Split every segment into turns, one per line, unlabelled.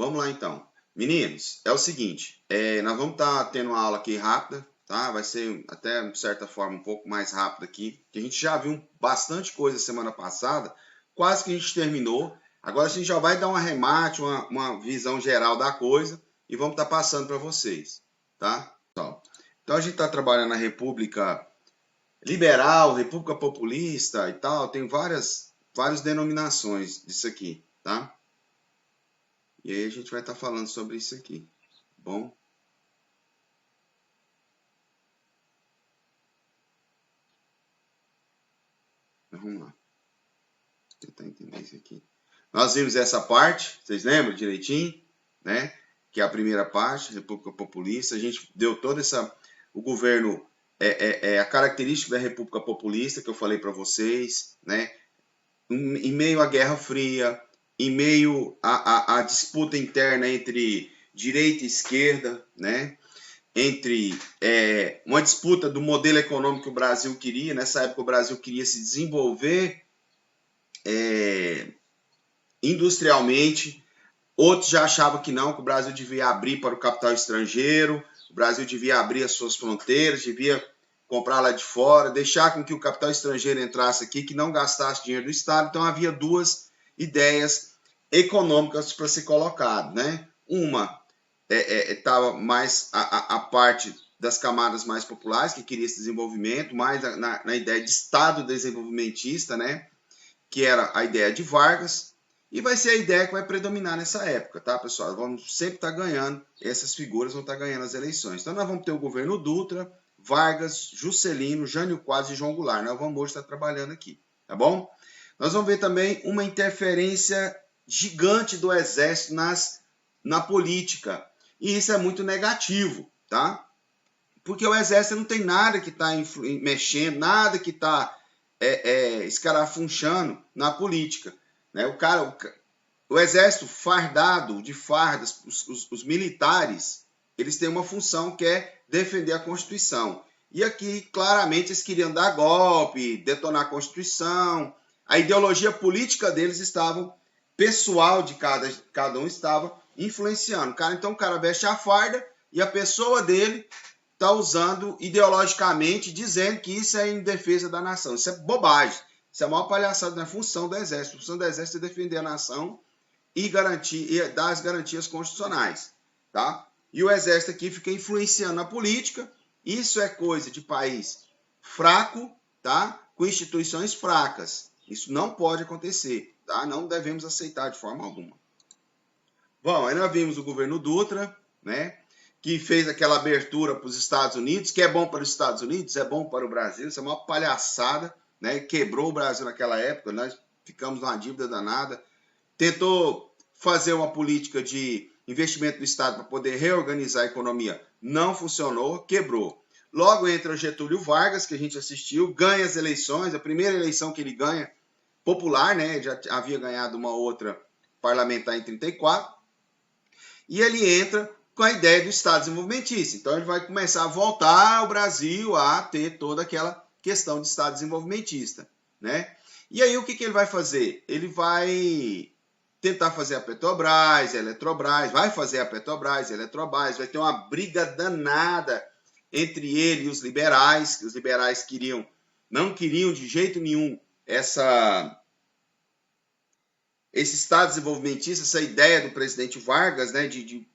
Vamos lá então. Meninos, é o seguinte, nós vamos estar tendo uma aula aqui rápida, tá? Vai ser até, de certa forma, um pouco mais rápido aqui, que a gente já viu bastante coisa semana passada, quase que a gente terminou. Agora a gente já vai dar um arremate, uma visão geral da coisa e vamos estar passando para vocês, tá? Então a gente está trabalhando na República Liberal, República Populista e tal, tem várias denominações disso aqui, tá? E aí a gente vai estar falando sobre isso aqui, tá bom? Então, vamos lá. Vou tentar entender isso aqui. Nós vimos essa parte, vocês lembram direitinho, né? Que é a primeira parte, República Populista. A gente deu toda essa... O governo a característica da República Populista que eu falei para vocês, né? Em meio à Guerra Fria, em meio à disputa interna entre direita e esquerda, né? Entre uma disputa do modelo econômico que o Brasil queria. Nessa época o Brasil queria se desenvolver industrialmente, outros já achavam que não, que o Brasil devia abrir para o capital estrangeiro, o Brasil devia abrir as suas fronteiras, devia comprar lá de fora, deixar com que o capital estrangeiro entrasse aqui, que não gastasse dinheiro do Estado. Então havia duas ideias econômicas para ser colocado, né? Uma estava mais a parte das camadas mais populares, que queria esse desenvolvimento, mais na ideia de Estado desenvolvimentista, né? Que era a ideia de Vargas, e vai ser a ideia que vai predominar nessa época, tá, pessoal? Vamos sempre estar ganhando, essas figuras vão estar ganhando as eleições. Então nós vamos ter o governo Dutra, Vargas, Juscelino, Jânio Quadros e João Goulart. Nós vamos hoje estar trabalhando aqui, tá bom? Nós vamos ver também uma interferência gigante do exército na política, e isso é muito negativo, tá? Porque o exército não tem nada que está mexendo, nada que está escarafunchando na política, né? O exército fardado de fardas, os militares, eles têm uma função que é defender a Constituição. E aqui, claramente, eles queriam dar golpe, detonar a Constituição. A ideologia política deles estava, pessoal de cada um estava influenciando. Então o cara veste a farda e a pessoa dele está usando ideologicamente, dizendo que isso é em defesa da nação. Isso é bobagem. Isso é a maior palhaçada na função do exército. A função do exército é defender a nação e dar as garantias constitucionais, tá? E o exército aqui fica influenciando a política. Isso é coisa de país fraco, tá? Com instituições fracas. Isso não pode acontecer, tá? Não devemos aceitar de forma alguma. Bom, aí nós vimos o governo Dutra, né? Que fez aquela abertura para os Estados Unidos, que é bom para os Estados Unidos, é bom para o Brasil, isso é uma palhaçada, né? Quebrou o Brasil naquela época, nós ficamos numa dívida danada. Tentou fazer uma política de investimento do Estado para poder reorganizar a economia, não funcionou, quebrou. Logo entra o Getúlio Vargas, que a gente assistiu, ganha as eleições, a primeira eleição que ele ganha, popular, né? Já havia ganhado uma outra parlamentar em 34, e ele entra com a ideia do Estado desenvolvimentista. Então ele vai começar a voltar o Brasil a ter toda aquela questão de Estado desenvolvimentista, né? E aí o que ele vai fazer? Ele vai tentar fazer a Petrobras, a Eletrobras, vai fazer a Petrobras, a Eletrobras, vai ter uma briga danada entre ele e os liberais, que os liberais não queriam de jeito nenhum esse Estado desenvolvimentista, essa ideia do presidente Vargas, né, de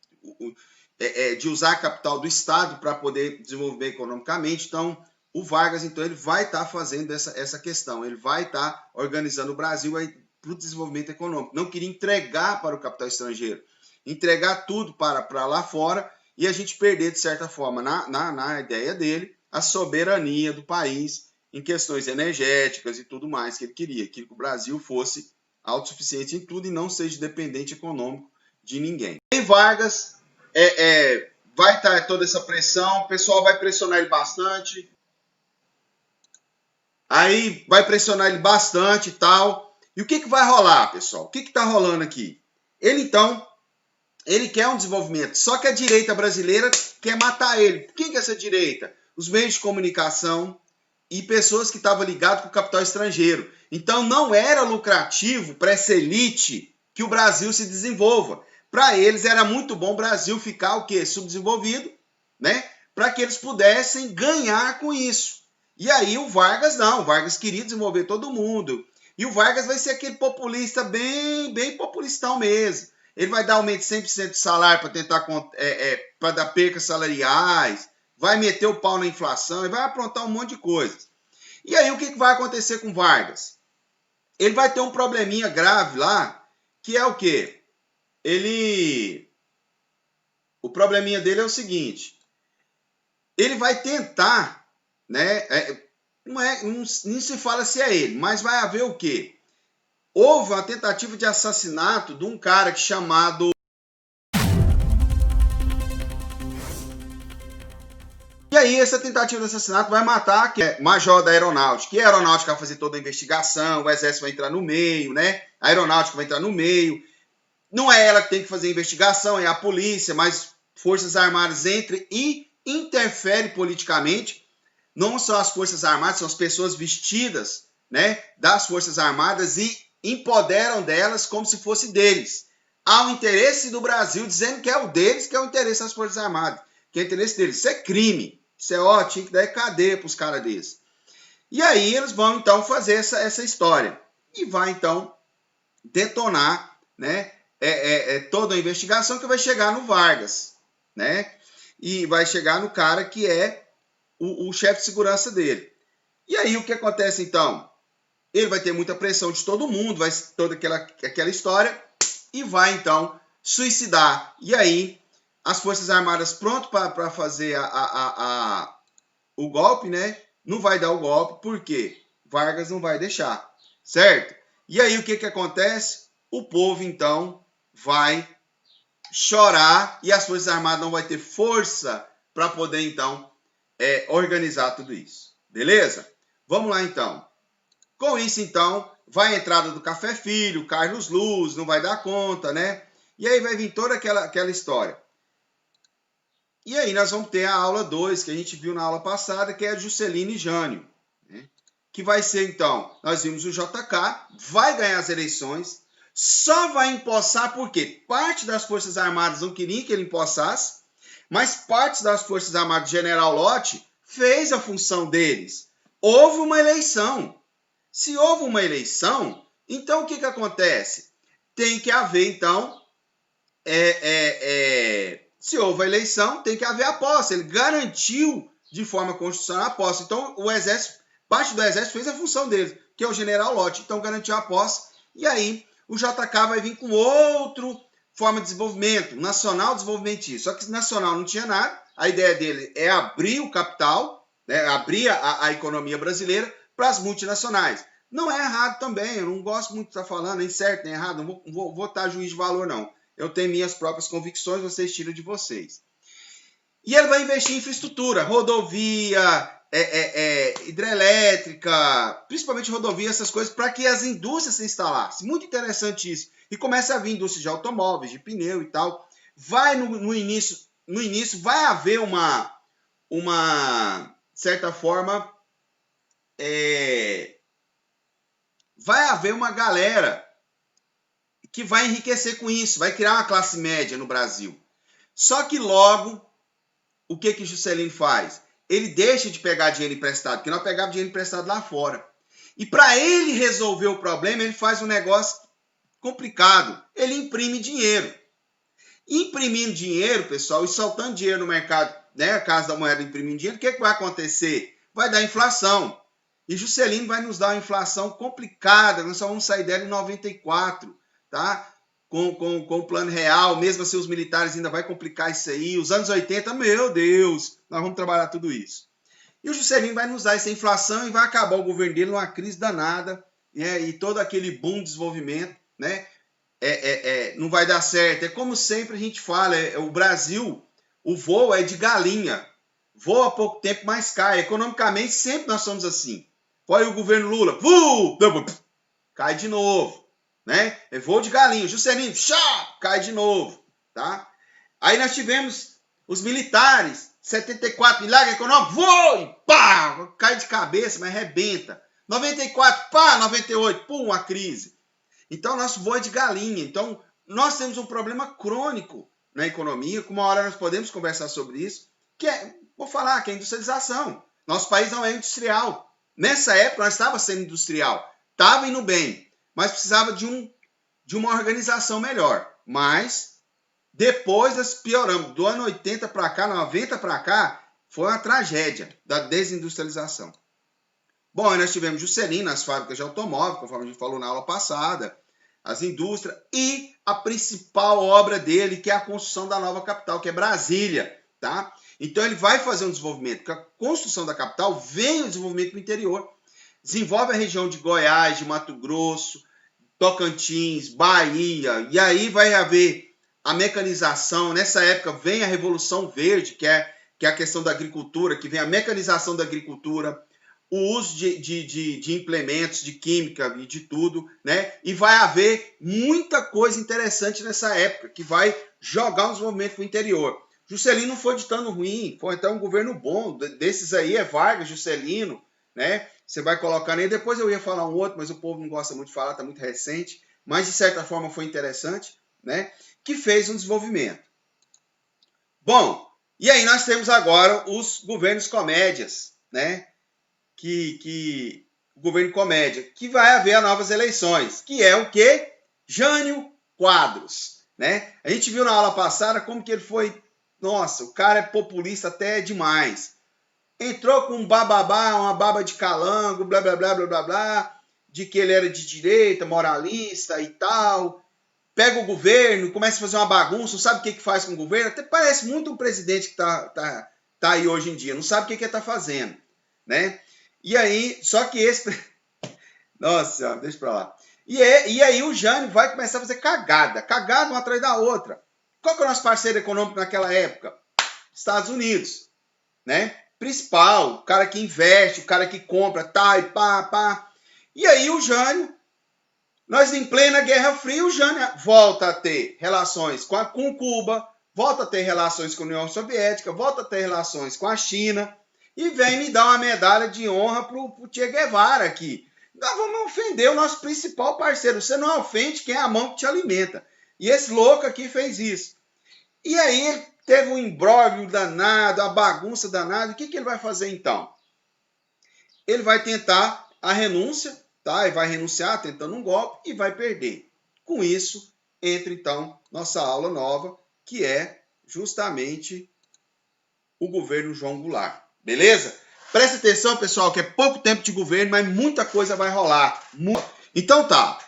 usar a capital do Estado para poder desenvolver economicamente. Então, o Vargas, ele vai estar fazendo essa questão, ele vai estar organizando o Brasil para o desenvolvimento econômico. Não queria entregar para o capital estrangeiro, entregar tudo para lá fora e a gente perder, de certa forma, na ideia dele, a soberania do país em questões energéticas e tudo mais que ele queria, que o Brasil fosse autossuficiente em tudo e não seja dependente econômico de ninguém. E Vargas vai estar toda essa pressão, o pessoal vai pressionar ele bastante. Aí vai pressionar ele bastante e tal. E o que vai rolar, pessoal? O que está rolando aqui? Ele quer um desenvolvimento, só que a direita brasileira quer matar ele. Quem que é essa direita? Os meios de comunicação e pessoas que estavam ligadas com o capital estrangeiro. Então não era lucrativo para essa elite que o Brasil se desenvolva. para eles era muito bom o Brasil ficar o quê? Subdesenvolvido, né? Para que eles pudessem ganhar com isso. E aí o Vargas não, o Vargas queria desenvolver todo mundo. E o Vargas vai ser aquele populista bem populistão mesmo. Ele vai dar aumento de 100% de salário para tentar para dar percas salariais, vai meter o pau na inflação e vai aprontar um monte de coisas. E aí o que vai acontecer com o Vargas? Ele vai ter um probleminha grave lá, que é o quê? O probleminha dele é o seguinte, ele vai tentar, né? Não se fala se é ele, mas vai haver o quê? Houve uma tentativa de assassinato de um cara chamado... E aí, essa tentativa de assassinato vai matar que é major da aeronáutica. E a aeronáutica vai fazer toda a investigação, o exército vai entrar no meio, né? A aeronáutica vai entrar no meio. Não é ela que tem que fazer a investigação, é a polícia, mas Forças Armadas entram e interfere politicamente. Não só as Forças Armadas, são as pessoas vestidas, né, das Forças Armadas e empoderam delas como se fosse deles. Há o interesse do Brasil dizendo que é o deles, que é o interesse das Forças Armadas, que é o interesse deles. Isso é crime. Isso é ótimo, tinha que dar cadeia para os caras desses. E aí eles vão, então, fazer essa história. E vai, então, detonar, né, toda a investigação que vai chegar no Vargas, né? E vai chegar no cara que é o chefe de segurança dele. E aí o que acontece, então? Ele vai ter muita pressão de todo mundo, vai toda aquela história, e vai, então, suicidar. E aí, as Forças Armadas pronto para fazer o golpe, né? Não vai dar o golpe, por quê? Vargas não vai deixar, certo? E aí, o que acontece? O povo, então, vai chorar e as Forças Armadas não vai ter força para poder, então, organizar tudo isso. Beleza? Vamos lá, então. Com isso, então, vai a entrada do Café Filho, Carlos Luz, não vai dar conta, né? E aí vai vir toda aquela história. E aí nós vamos ter a aula 2, que a gente viu na aula passada, que é Juscelino e Jânio. Né? Que vai ser, então, nós vimos o JK, vai ganhar as eleições, só vai empossar porque parte das Forças Armadas não queria que ele empossasse, mas parte das Forças Armadas, General Lott, fez a função deles. Houve uma eleição. Se houve uma eleição, então o que acontece? Tem que haver, então, se houve a eleição, tem que haver a posse. Ele garantiu de forma constitucional a posse. Então, o Exército, parte do Exército fez a função dele, que é o General Lott. Então, garantiu a posse. E aí, o JK vai vir com outra forma de desenvolvimento, nacional desenvolvimentista. Só que nacional não tinha nada. A ideia dele é abrir o capital, né, abrir a economia brasileira para as multinacionais. Não é errado também, eu não gosto muito de estar falando nem certo nem errado, não vou votar juiz de valor, não. Eu tenho minhas próprias convicções, vocês tiram de vocês. E ele vai investir em infraestrutura, rodovia, hidrelétrica, principalmente rodovia, essas coisas, para que as indústrias se instalassem. Muito interessante isso. E começa a vir indústria de automóveis, de pneu e tal. Vai no início vai haver uma certa forma, vai haver uma galera que vai enriquecer com isso, vai criar uma classe média no Brasil. Só que logo, o que Juscelino faz? Ele deixa de pegar dinheiro emprestado, porque nós pegávamos dinheiro emprestado lá fora. E para ele resolver o problema, ele faz um negócio complicado. Ele imprime dinheiro. Imprimindo dinheiro, pessoal, e soltando dinheiro no mercado, né? A Casa da Moeda imprimindo dinheiro, o que vai acontecer? Vai dar inflação. E Juscelino vai nos dar uma inflação complicada, nós só vamos sair dela em 94, tá? Com o plano real, mesmo assim os militares ainda vai complicar isso aí. Os anos 80, meu Deus, nós vamos trabalhar tudo isso. E o Juscelino vai nos dar essa inflação e vai acabar o governo dele numa crise danada, né? E todo aquele boom de desenvolvimento, né? Não vai dar certo. É como sempre a gente fala, o Brasil, o voo é de galinha. Voa há pouco tempo, mas cai. Economicamente, sempre nós somos assim. Olha o governo Lula, cai de novo, né? É voo de galinha. Juscelino, cai de novo, tá? Aí nós tivemos os militares, 74, milagre econômico, voa, pá, cai de cabeça, mas arrebenta. 94, pá, 98, pum, uma crise. Então, nosso voo é de galinha. Então, nós temos um problema crônico na economia, que uma hora nós podemos conversar sobre isso, que é, vou falar, que é a industrialização. Nosso país não é industrial. Nessa época, nós estávamos sendo industrial. Estava indo bem, mas precisava de uma organização melhor. Mas, depois nós pioramos. Do ano 80 para cá, 90 para cá, foi uma tragédia da desindustrialização. Bom, aí nós tivemos Juscelino nas fábricas de automóvel, conforme a gente falou na aula passada, as indústrias, e a principal obra dele, que é a construção da nova capital, que é Brasília, tá? Então ele vai fazer um desenvolvimento, porque a construção da capital vem o desenvolvimento do interior. Desenvolve a região de Goiás, de Mato Grosso, Tocantins, Bahia, e aí vai haver a mecanização. Nessa época vem a Revolução Verde, que é a questão da agricultura, que vem a mecanização da agricultura, o uso de implementos, de química e de tudo, né? E vai haver muita coisa interessante nessa época, que vai jogar um desenvolvimento para o interior. Juscelino não foi ditando ruim, foi até um governo bom. Desses aí é Vargas, Juscelino, né? Você vai colocar nele. Depois eu ia falar um outro, mas o povo não gosta muito de falar, está muito recente. Mas, de certa forma, foi interessante, né? Que fez um desenvolvimento. Bom, e aí nós temos agora os governos comédias, né? O governo comédia, que vai haver novas eleições, que é o quê? Jânio Quadros, né? A gente viu na aula passada como que ele foi, nossa, o cara é populista até demais. Entrou com um bababá, uma baba de calango, blá, blá, blá, blá, blá, blá, de que ele era de direita, moralista e tal. Pega o governo, começa a fazer uma bagunça, não sabe o que faz com o governo. Até parece muito um presidente que tá aí hoje em dia, não sabe o que ele tá fazendo, né? E aí, só que esse... Nossa, deixa pra lá. E aí o Jânio vai começar a fazer cagada uma atrás da outra. Qual que é o nosso parceiro econômico naquela época? Estados Unidos, né? Principal, o cara que investe, o cara que compra, tá, e pá. E aí o Jânio, nós em plena Guerra Fria, o Jânio volta a ter relações com Cuba, volta a ter relações com a União Soviética, volta a ter relações com a China, e vem me dar uma medalha de honra pro Che Guevara aqui. Nós vamos ofender o nosso principal parceiro. Você não ofende quem é a mão que te alimenta. E esse louco aqui fez isso. E aí ele teve um imbróglio danado, a bagunça danada. O que ele vai fazer então? Ele vai tentar a renúncia, tá? Ele vai renunciar tentando um golpe e vai perder. Com isso, entra então nossa aula nova, que é justamente o governo João Goulart. Beleza? Presta atenção, pessoal, que é pouco tempo de governo, mas muita coisa vai rolar. Então tá.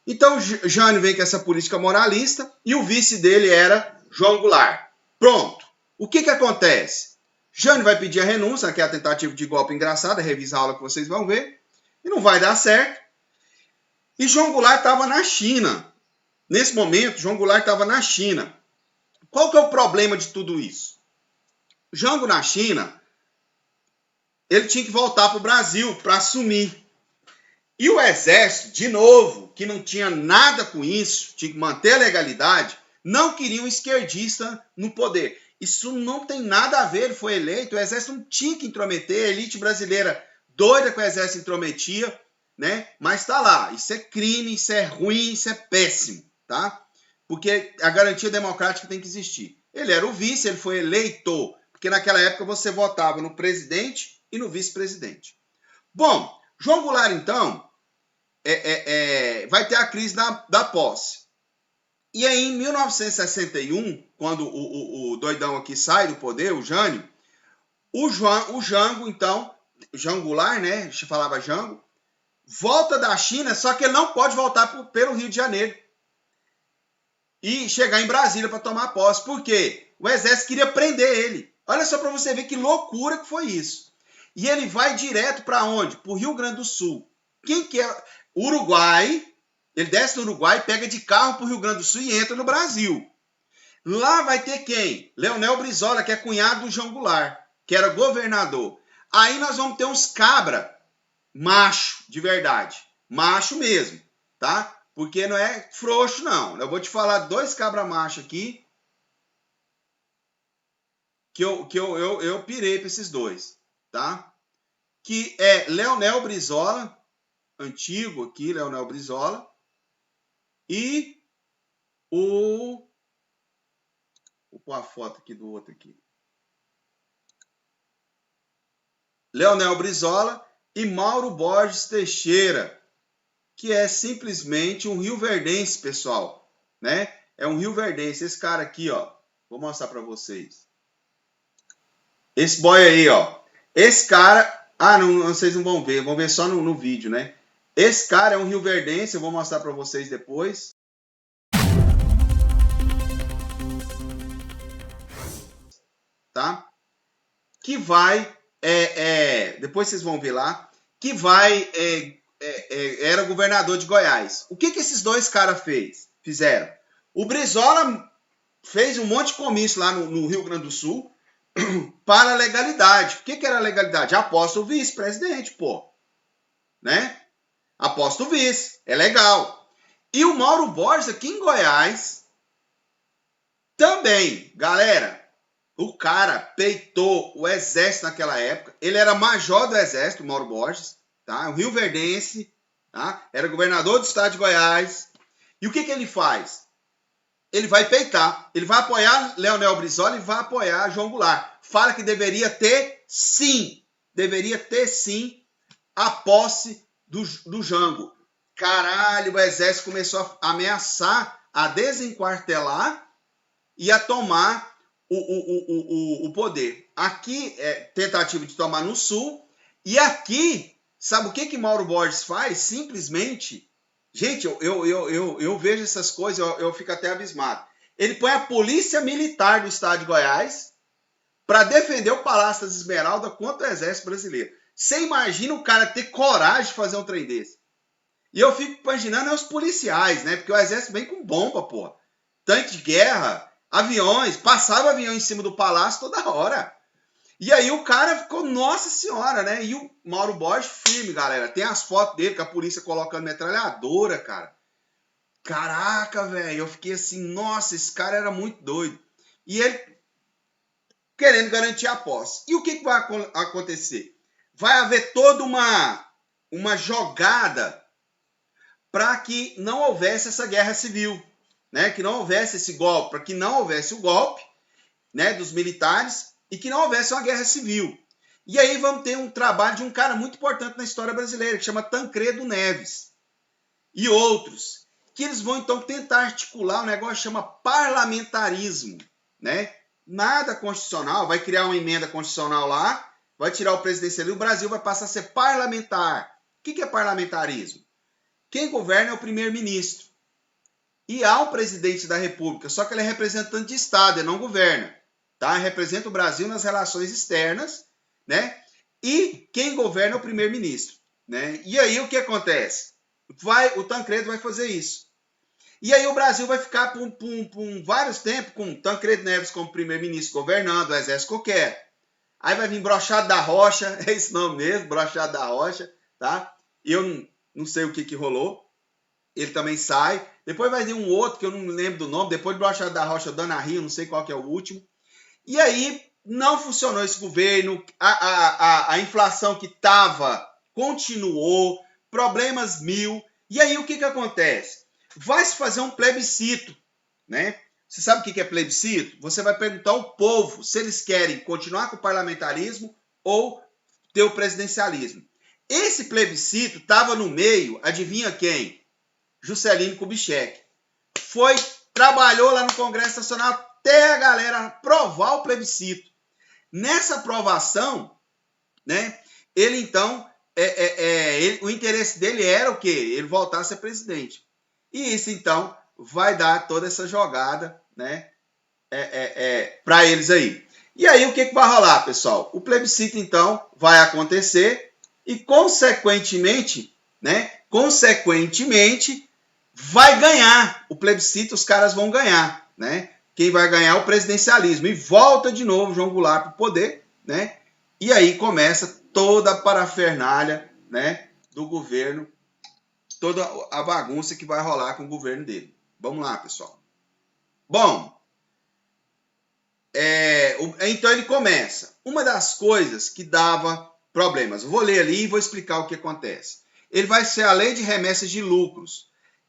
Então Jânio vem com essa política moralista e o vice dele era João Goulart. Pronto. O que acontece? Jânio vai pedir a renúncia, que é a tentativa de golpe engraçada, revisa a aula que vocês vão ver, e não vai dar certo. E João Goulart estava na China. Nesse momento, João Goulart estava na China. Qual que é o problema de tudo isso? Jango na China, ele tinha que voltar para o Brasil para assumir. E o exército, de novo, que não tinha nada com isso, tinha que manter a legalidade, não queria um esquerdista no poder. Isso não tem nada a ver, ele foi eleito, o exército não tinha que intrometer, a elite brasileira doida que o exército intrometia, né? Mas está lá, isso é crime, isso é ruim, isso é péssimo, tá? Porque a garantia democrática tem que existir. Ele era o vice, ele foi eleito, porque naquela época você votava no presidente e no vice-presidente. Bom, João Goulart, então, vai ter a crise da posse. E aí, em 1961, quando o doidão aqui sai do poder, o Jânio, o Jango, então, João Goulart, né, a gente falava Jango, volta da China, só que ele não pode voltar pelo Rio de Janeiro e chegar em Brasília para tomar posse. Por quê? O exército queria prender ele. Olha só para você ver que loucura que foi isso. E ele vai direto para onde? Para o Rio Grande do Sul. Quem que é? Uruguai. Ele desce no Uruguai, pega de carro para o Rio Grande do Sul e entra no Brasil. Lá vai ter quem? Leonel Brizola, que é cunhado do João Goulart, que era governador. Aí nós vamos ter uns cabra macho, de verdade. Macho mesmo, tá? Porque não é frouxo, não. Eu vou te falar dois cabra macho aqui que eu pirei para esses dois, tá? Que é Leonel Brizola, antigo aqui, Leonel Brizola, e Vou pôr a foto aqui do outro aqui. Leonel Brizola e Mauro Borges Teixeira, que é simplesmente um rioverdense, pessoal, né? É um rioverdense. Esse cara aqui, ó, vou mostrar para vocês. Esse boy aí, ó. Esse cara, não, vocês não vão ver só no vídeo, né? Esse cara é um rioverdense, eu vou mostrar para vocês depois. Tá? Que vai, depois vocês vão ver lá, que vai, era governador de Goiás. O que esses dois caras fizeram? O Brizola fez um monte de comício lá no Rio Grande do Sul para a legalidade. O que era a legalidade? Aposta o vice-presidente, pô. Né? Aposta o vice, é legal. E o Mauro Borges aqui em Goiás também, galera. O cara peitou o exército naquela época. Ele era major do exército, Mauro Borges, tá? Um rioverdense, tá? Era governador do estado de Goiás. E o que ele faz? Ele vai peitar. Ele vai apoiar Leonel Brizola e vai apoiar João Goulart. Fala que deveria ter sim, a posse do Jango. Caralho, o exército começou a ameaçar, a desenquartelar e a tomar o poder. Aqui é tentativa de tomar no sul. E aqui, sabe o que Mauro Borges faz? Simplesmente, gente, eu vejo essas coisas, eu fico até abismado. Ele põe a polícia militar do estado de Goiás para defender o Palácio das Esmeraldas contra o exército brasileiro. Você imagina o cara ter coragem de fazer um trem desse? E eu fico imaginando os policiais, né? Porque o exército vem com bomba, pô. Tanque de guerra, aviões, passava avião em cima do palácio toda hora. E aí o cara ficou, nossa senhora, né? E o Mauro Borges firme, galera. Tem as fotos dele com a polícia colocando metralhadora, cara. Caraca, velho. Eu fiquei assim, nossa, esse cara era muito doido. E ele querendo garantir a posse. E o que vai acontecer? Vai haver toda uma jogada para que não houvesse essa guerra civil. Né, que não houvesse esse golpe, para que não houvesse o golpe, né, dos militares e que não houvesse uma guerra civil. E aí vamos ter um trabalho de um cara muito importante na história brasileira, que chama Tancredo Neves. E outros, que eles vão então tentar articular um negócio que chama parlamentarismo. Né? Nada constitucional, vai criar uma emenda constitucional lá, vai tirar o presidencialismo, o Brasil vai passar a ser parlamentar. O que é parlamentarismo? Quem governa é o primeiro-ministro. E há um presidente da República, só que ele é representante de Estado, ele não governa. Tá? Representa o Brasil nas relações externas, né? E quem governa é o primeiro-ministro. Né? E aí o que acontece? O Tancredo vai fazer isso. E aí o Brasil vai ficar por vários tempos com Tancredo Neves como primeiro-ministro governando, o exército qualquer. Aí vai vir Brochado da Rocha, é esse nome mesmo, Brochado da Rocha, tá? Eu não sei o que rolou. Ele também sai. Depois vai vir um outro que eu não me lembro do nome. Depois de Brochado da Rocha, Dana Rio, não sei qual que é o último. E aí não funcionou esse governo. A inflação que estava continuou. Problemas mil. E aí o que acontece? Vai se fazer um plebiscito. Né? Você sabe o que é plebiscito? Você vai perguntar ao povo se eles querem continuar com o parlamentarismo ou ter o presidencialismo. Esse plebiscito estava no meio, adivinha quem? Juscelino Kubitschek. Trabalhou lá no Congresso Nacional até a galera aprovar o plebiscito. Nessa aprovação, né, ele então, o interesse dele era o quê? Ele voltar a ser presidente. E isso então vai dar toda essa jogada, né, para eles aí. E aí o que vai rolar, pessoal? O plebiscito então vai acontecer e consequentemente, vai ganhar o plebiscito, os caras vão ganhar, né? Quem vai ganhar é o presidencialismo. E volta de novo João Goulart para o poder, né? E aí começa toda a parafernália, né, do governo, toda a bagunça que vai rolar com o governo dele. Vamos lá, pessoal. Bom, então ele começa. Uma das coisas que dava problemas, eu vou ler ali e vou explicar o que acontece. Ele vai ser a lei de remessas de lucros.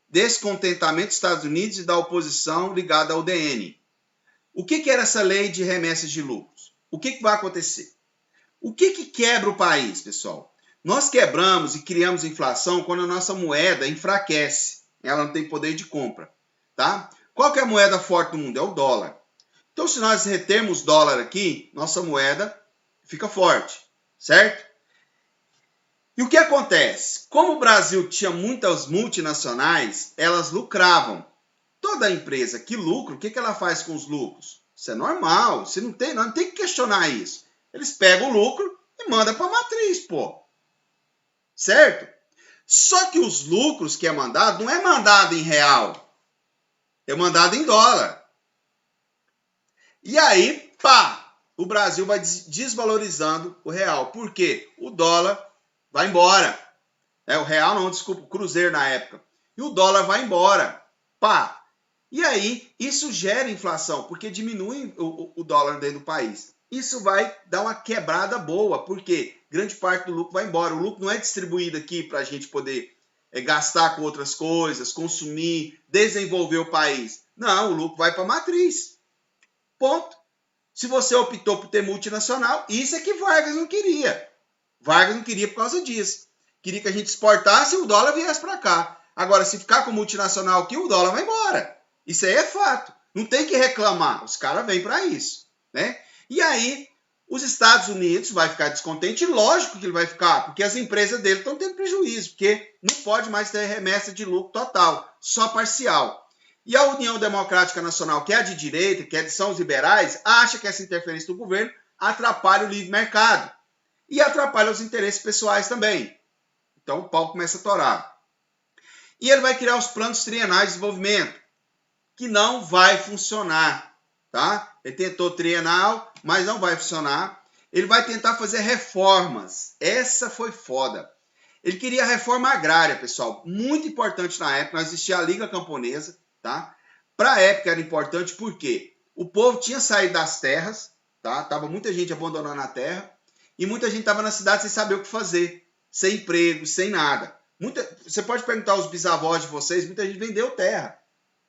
descontentamento dos Estados Unidos e da oposição ligada ao DN. O que era essa lei de remessas de lucros? O que vai acontecer? O que quebra o país, pessoal? Nós quebramos e criamos inflação quando a nossa moeda enfraquece. Ela não tem poder de compra, tá? Qual que é a moeda forte do mundo? É o dólar. Então, se nós retermos dólar aqui, nossa moeda fica forte, certo? E o que acontece? Como o Brasil tinha muitas multinacionais, elas lucravam. Toda empresa que lucra, o que ela faz com os lucros? Isso é normal, você não tem que questionar isso. Eles pegam o lucro e mandam para a matriz, pô. Certo? Só que os lucros que é mandado não é mandado em real, é mandado em dólar. E aí, pá, o Brasil vai desvalorizando o real. Por quê? O dólar vai embora. O real não, desculpa, o cruzeiro na época. E o dólar vai embora. Pá. E aí, isso gera inflação, porque diminui o dólar dentro do país. Isso vai dar uma quebrada boa, porque grande parte do lucro vai embora. O lucro não é distribuído aqui para a gente poder gastar com outras coisas, consumir, desenvolver o país. Não, o lucro vai para a matriz. Ponto. Se você optou por ter multinacional, isso é que Vargas não queria. Vargas não queria por causa disso. Queria que a gente exportasse e o dólar viesse para cá. Agora, se ficar com multinacional aqui, o dólar vai embora. Isso aí é fato. Não tem que reclamar. Os caras vêm para isso, né? E aí, os Estados Unidos vai ficar descontente. Lógico que ele vai ficar, porque as empresas dele estão tendo prejuízo, porque não pode mais ter remessa de lucro total, só parcial. E a União Democrática Nacional, que é de direita, são os liberais, acha que essa interferência do governo atrapalha o livre mercado e atrapalha os interesses pessoais também. Então o pau começa a torar. E ele vai criar os planos trienais de desenvolvimento, que não vai funcionar, tá? Ele tentou trienal, mas não vai funcionar. Ele vai tentar fazer reformas. Essa foi foda. Ele queria reforma agrária, pessoal. Muito importante na época. Nós existia a Liga Camponesa, tá? Para a época era importante porque o povo tinha saído das terras, tá? Tava muita gente abandonando a terra e muita gente estava na cidade sem saber o que fazer, sem emprego, sem nada. Você pode perguntar aos bisavós de vocês, muita gente vendeu terra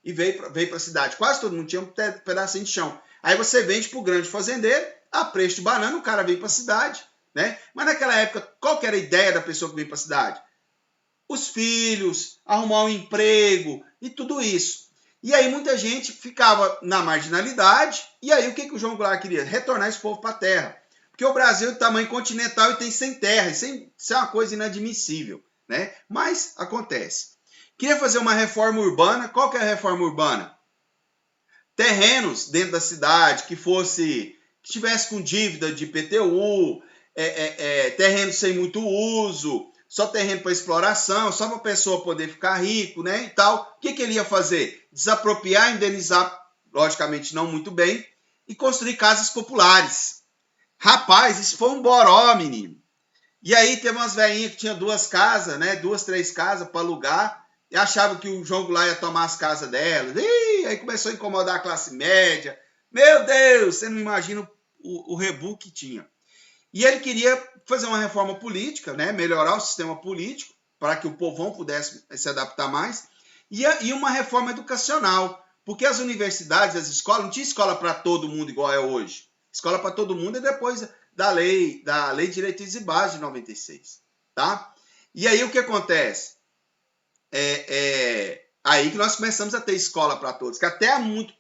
e veio para a cidade. Quase todo mundo tinha um pedacinho de chão. Aí você vende para o grande fazendeiro, a preço de banana, o cara veio para a cidade, né? Mas naquela época, qual que era a ideia da pessoa que veio para a cidade? Os filhos, arrumar um emprego e tudo isso. E aí muita gente ficava na marginalidade. E aí o que o João Goulart queria? Retornar esse povo para a terra. Porque o Brasil é de tamanho continental e tem sem terra. Isso é uma coisa inadmissível, né? Mas acontece. Queria fazer uma reforma urbana. Qual que é a reforma urbana? Terrenos dentro da cidade que tivesse com dívida de IPTU, terrenos sem muito uso, só terreno para exploração, só para a pessoa poder ficar rico, né, e tal. O que ele ia fazer? Desapropriar, indenizar, logicamente não muito bem, e construir casas populares. Rapaz, isso foi um boró, menino. E aí teve umas velhinhas que tinham 2 casas, né, 2, 3 casas para alugar, e achavam que o João Goulart ia tomar as casas delas. E aí começou a incomodar a classe média. Meu Deus, você não imagina o rebu que tinha. E ele queria fazer uma reforma política, né? Melhorar o sistema político, para que o povão pudesse se adaptar mais, e uma reforma educacional, porque as universidades, as escolas, não tinha escola para todo mundo igual é hoje. Escola para todo mundo é depois da lei de Diretrizes e Bases de 96, tá? E aí o que acontece? Aí que nós começamos a ter escola para todos, que até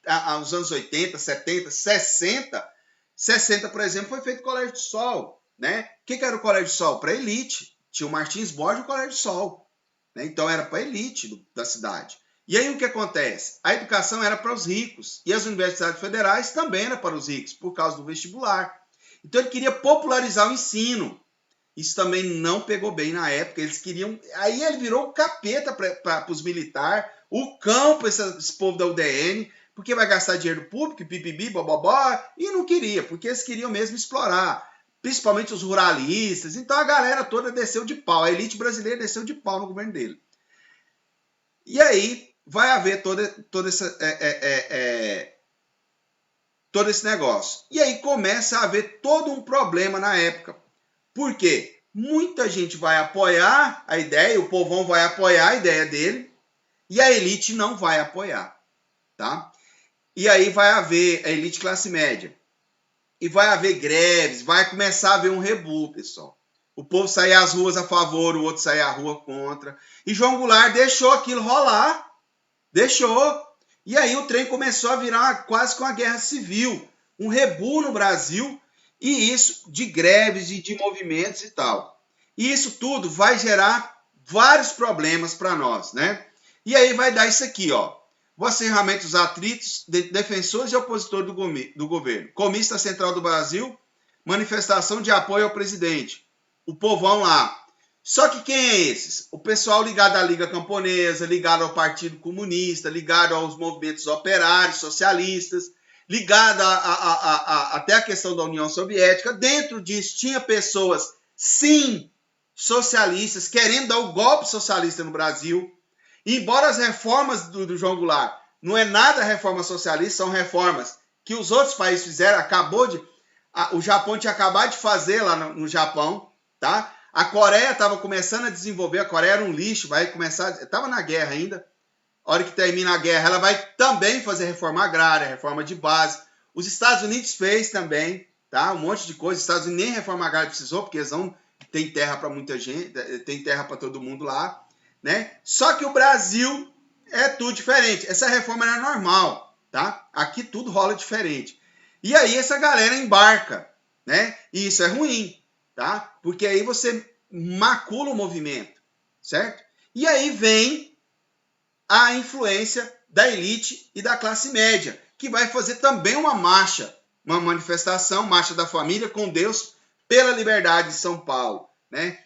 aos anos 80, 70, 60, por exemplo, foi feito Colégio de Sol, né? O que era o Colégio de Sol? Para elite. Tinha o Martins Borges e o Colégio de Sol, né? Então era para elite da cidade. E aí o que acontece? A educação era para os ricos e as universidades federais também eram para os ricos, por causa do vestibular. Então ele queria popularizar o ensino. Isso também não pegou bem na época. Eles queriam... Aí ele virou o capeta para os militares, o cão para esse povo da UDN, porque vai gastar dinheiro público, pipibi, bobobó, e não queria, porque eles queriam mesmo explorar, principalmente os ruralistas. Então a galera toda desceu de pau, a elite brasileira desceu de pau no governo dele. E aí vai haver todo esse negócio. E aí começa a haver todo um problema na época. Por quê? Muita gente vai apoiar a ideia, o povão vai apoiar a ideia dele, e a elite não vai apoiar, tá? E aí vai haver a elite classe média. E vai haver greves, vai começar a haver um rebu, pessoal. O povo sair às ruas a favor, o outro sair à rua contra. E João Goulart deixou aquilo rolar. Deixou. E aí o trem começou a virar quase com a guerra civil. Um rebu no Brasil. E isso de greves e de movimentos e tal. E isso tudo vai gerar vários problemas para nós, né? E aí vai dar isso aqui, ó. O acerramento dos atritos de defensores e opositores do governo. Comício da Central do Brasil, manifestação de apoio ao presidente. O povão lá. Só que quem é esses? O pessoal ligado à Liga Camponesa, ligado ao Partido Comunista, ligado aos movimentos operários, socialistas, ligado até a questão da União Soviética. Dentro disso tinha pessoas, sim, socialistas, querendo dar o golpe socialista no Brasil. Embora as reformas do João Goulart não é nada reforma socialista, são reformas que os outros países fizeram, o Japão tinha acabado de fazer lá no Japão, tá? A Coreia estava começando a desenvolver, a Coreia era um lixo, vai começar, estava na guerra ainda, a hora que termina a guerra, ela vai também fazer reforma agrária, reforma de base. Os Estados Unidos fez também, tá? Um monte de coisa, os Estados Unidos nem reforma agrária precisou, porque eles não têm terra para muita gente, tem terra para todo mundo lá. Né? Só que o Brasil é tudo diferente. Essa reforma não é normal, tá? Aqui tudo rola diferente. E aí essa galera embarca, né? E isso é ruim, tá? Porque aí você macula o movimento, certo? E aí vem a influência da elite e da classe média, que vai fazer também uma marcha, uma manifestação, marcha da família com Deus pela liberdade de São Paulo, né?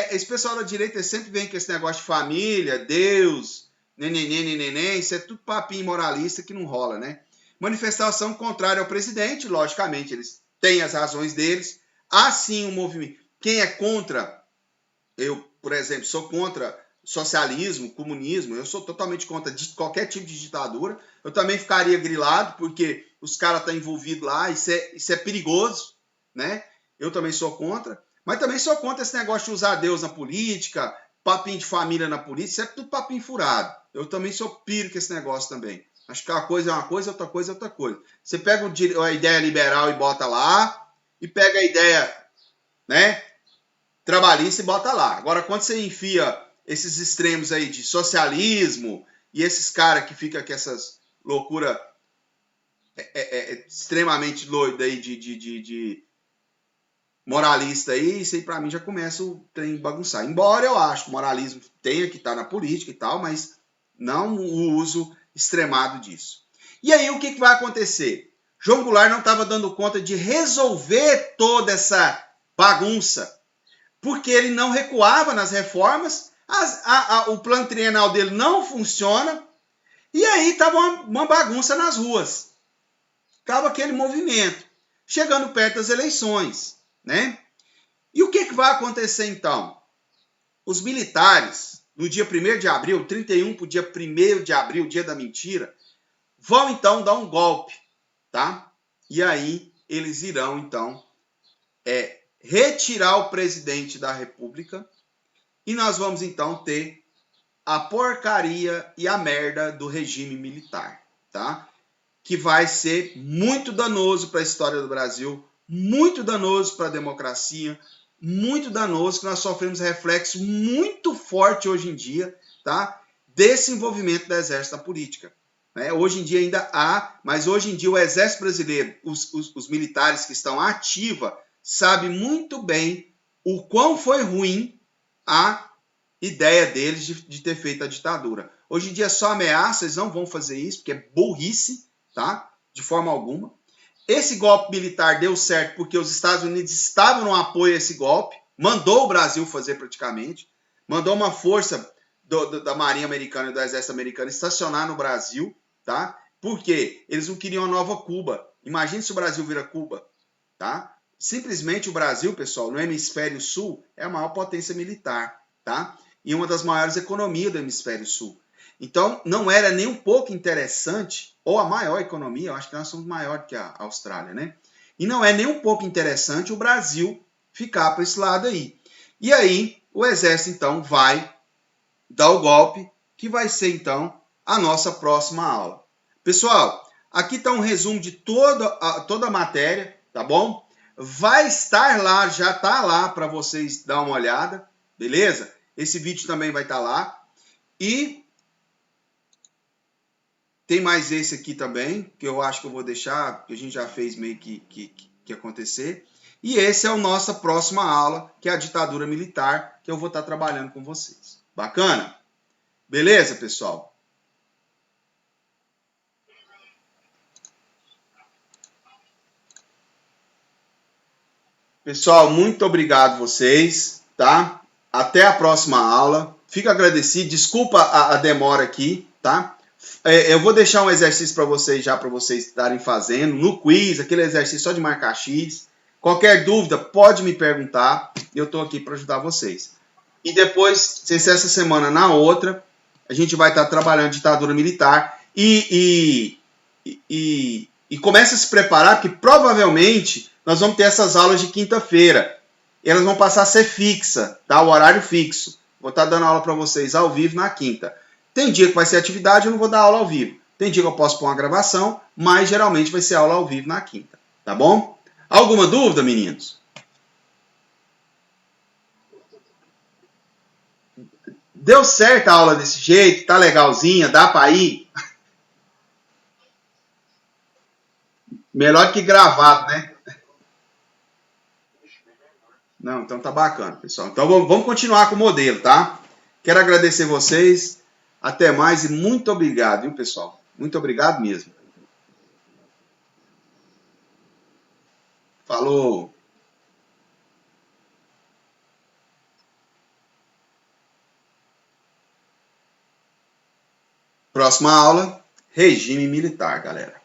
Esse pessoal da direita sempre vem com esse negócio de família, Deus, neném, isso é tudo papinho moralista que não rola, né? Manifestação contrária ao presidente, logicamente, eles têm as razões deles. Há sim um movimento. Quem é contra, eu, por exemplo, sou contra socialismo, comunismo, eu sou totalmente contra qualquer tipo de ditadura. Eu também ficaria grilado, porque os caras estão envolvidos lá, isso é perigoso, né? Eu também sou contra. Mas também sou contra esse negócio de usar Deus na política, papinho de família na política, isso é tudo papinho furado. Eu também sou piro com esse negócio também. Acho que uma coisa é uma coisa, outra coisa é outra coisa. Você pega a ideia liberal e bota lá, e pega a ideia, né, trabalhista e bota lá. Agora, quando você enfia esses extremos aí de socialismo e esses caras que ficam com essas loucuras extremamente doidas aí de moralista aí, isso aí pra mim já começa o trem bagunçar. Embora eu acho que o moralismo tenha que estar na política e tal, mas não o uso extremado disso. E aí o que vai acontecer? João Goulart não estava dando conta de resolver toda essa bagunça, porque ele não recuava nas reformas, o plano trienal dele não funciona, e aí estava uma bagunça nas ruas. Estava aquele movimento, chegando perto das eleições. Né? E o que vai acontecer então? Os militares, no dia 1º de abril, 31 para o dia 1º de abril, dia da mentira, vão então dar um golpe, tá? E aí eles irão então retirar o presidente da República e nós vamos então ter a porcaria e a merda do regime militar, tá? Que vai ser muito danoso para a história do Brasil, muito danoso para a democracia, muito danoso, que nós sofremos reflexo muito forte hoje em dia, tá? Desse envolvimento do Exército na política. Né? Hoje em dia ainda há, mas hoje em dia o Exército Brasileiro, os militares que estão ativa, sabem muito bem o quão foi ruim a ideia deles de ter feito a ditadura. Hoje em dia só ameaça, eles não vão fazer isso, porque é burrice, tá? De forma alguma. Esse golpe militar deu certo porque os Estados Unidos estavam no apoio a esse golpe, mandou o Brasil fazer praticamente, mandou uma força da Marinha Americana e do Exército Americano estacionar no Brasil, tá? Por quê? Eles não queriam a nova Cuba. Imagine se o Brasil vira Cuba, tá? Simplesmente o Brasil, pessoal, no hemisfério sul, é a maior potência militar, tá? E uma das maiores economias do hemisfério sul. Então, não era nem um pouco interessante, ou a maior economia, eu acho que nós somos maior que a Austrália, né? E não é nem um pouco interessante o Brasil ficar para esse lado aí. E aí, o Exército, então, vai dar o golpe que vai ser, então, a nossa próxima aula. Pessoal, aqui está um resumo de toda a matéria, tá bom? Vai estar lá, já está lá para vocês dar uma olhada, beleza? Esse vídeo também vai estar lá. E tem mais esse aqui também, que eu acho que eu vou deixar, que a gente já fez meio que acontecer. E esse é a nossa próxima aula, que é a ditadura militar, que eu vou estar trabalhando com vocês. Bacana? Beleza, pessoal? Pessoal, muito obrigado vocês, tá? Até a próxima aula. Fico agradecido. Desculpa a demora aqui, tá? Eu vou deixar um exercício para vocês já, para vocês estarem fazendo no quiz, aquele exercício só de marcar X. Qualquer dúvida, pode me perguntar. Eu estou aqui para ajudar vocês. E depois, se essa semana na outra, a gente vai estar trabalhando ditadura militar e começa a se preparar, porque provavelmente nós vamos ter essas aulas de quinta-feira. Elas vão passar a ser fixa, tá? O horário fixo. Vou estar dando aula para vocês ao vivo na quinta. Tem dia que vai ser atividade, eu não vou dar aula ao vivo. Tem dia que eu posso pôr uma gravação, mas geralmente vai ser aula ao vivo na quinta. Tá bom? Alguma dúvida, meninos? Deu certo a aula desse jeito? Tá legalzinha? Dá para ir? Melhor que gravado, né? Não, então tá bacana, pessoal. Então vamos continuar com o modelo, tá? Quero agradecer vocês. Até mais e muito obrigado, viu, pessoal? Muito obrigado mesmo. Falou! Próxima aula, regime militar, galera.